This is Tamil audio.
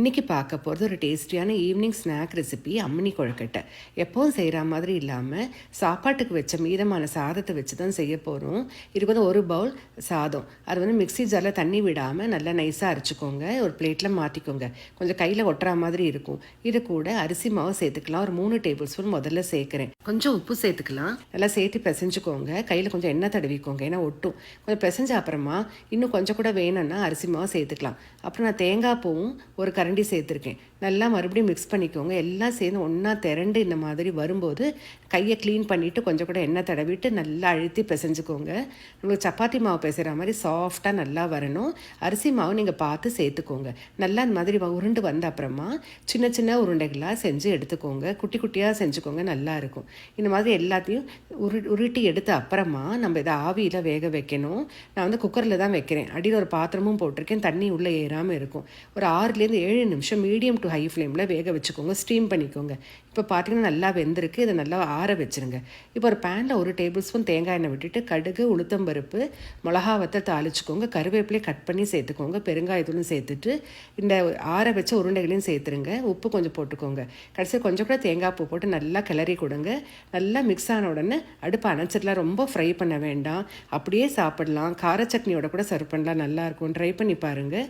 இன்றைக்கி பார்க்க போகிறது ஒரு டேஸ்டியான ஈவினிங் ஸ்நாக் ரெசிபி அம்மினி கொழுக்கட்டை. எப்போவும் செய்கிற மாதிரி இல்லாமல் சாப்பாட்டுக்கு வச்ச மீதமான சாதத்தை வச்சு தான் செய்ய போகிறோம். இது ஒரு பவுல் சாதம். அது மிக்ஸி ஜாரில் தண்ணி விடாமல் நல்லா நைஸாக அரைச்சிக்கோங்க. ஒரு பிளேட்டில் மாற்றிக்கோங்க. கொஞ்சம் கையில் ஒட்டுற மாதிரி இருக்கும். இது கூட அரிசி மாவு சேர்த்துக்கலாம். ஒரு 3 டேபிள் ஸ்பூன் முதல்ல சேர்க்குறேன். கொஞ்சம் உப்பு சேர்த்துக்கலாம். நல்லா சேர்த்து பிசைஞ்சுக்கோங்க. கையில் கொஞ்சம் எண்ணெய் தடவிக்கோங்க, ஏன்னா ஒட்டும். கொஞ்சம் பிசைஞ்ச அப்புறமா இன்னும் கொஞ்சம் கூட வேணும்னா அரிசி மாவு சேர்த்துக்கலாம். அப்புறம் நான் தேங்காய் பூவும் ஒரு கரண்டி சேர்த்துருக்கேன். நல்லா மறுபடியும் மிக்ஸ் பண்ணிக்கோங்க. எல்லாம் சேர்ந்து ஒன்றா திரண்டு இந்த மாதிரி வரும்போது கையை க்ளீன் பண்ணிவிட்டு கொஞ்சம் கூட எண்ணெய் தடவிட்டு நல்லா அழுத்தி பிசைஞ்சுக்கோங்க. உங்களுக்கு சப்பாத்தி மாவு பிசைகிற மாதிரி சாஃப்டாக நல்லா வரணும். அரிசி மாவு நீங்கள் பார்த்து சேர்த்துக்கோங்க. நல்லா இந்த மாதிரி உருண்டு வந்த அப்புறமா சின்ன சின்ன உருண்டைகளாக செஞ்சு எடுத்துக்கோங்க. குட்டி குட்டியாக செஞ்சுக்கோங்க, நல்லாயிருக்கும். இந்த மாதிரி எல்லாத்தையும் உருட்டி எடுத்த அப்புறமா நம்ம இதை ஆவியில் வேக வைக்கணும். நான் குக்கரில் தான் வைக்கிறேன். அடியில் ஒரு பாத்திரமும் போட்டிருக்கேன். தண்ணி உள்ளே ஏறாமல் இருக்கும். ஒரு 6லேருந்து 7 நிமிஷம் மீடியம் டு ஹை ஃப்ளேமில் வேக வச்சுக்கோங்க. ஸ்டீம் பண்ணிக்கோங்க. இப்போ பார்த்தீங்கன்னா நல்லா வெந்திருக்கு. இதை நல்லா ஆற வச்சுருங்க. இப்போ ஒரு பேனில் 1 டேபிள் ஸ்பூன் தேங்காய் எண்ணெய் விட்டுட்டு கடுகு, உளுத்தம்பருப்பு, மிளகா வத்தல் தாளிச்சுக்கோங்க. கருவேப்பிலையை கட் பண்ணி சேர்த்துக்கோங்க. பெருங்காயத்தூளும் சேர்த்துட்டு இந்த ஆற வச்ச உருண்டைகளையும் சேர்த்துருங்க. உப்பு கொஞ்சம் போட்டுக்கோங்க. கடைசியாக கொஞ்சம் கூட தேங்காய் பூ போட்டு நல்லா கிளறி கொடுங்க. நல்லா மிக்ஸ் ஆன உடனே அடுப்பு அணைச்சிடலாம். ரொம்ப ஃப்ரை பண்ண வேண்டாம். அப்படியே சாப்பிடலாம். கார சட்னியோட கூட சர்வ் பண்ணலாம். நல்லாயிருக்கும். ட்ரை பண்ணி பாருங்கள்.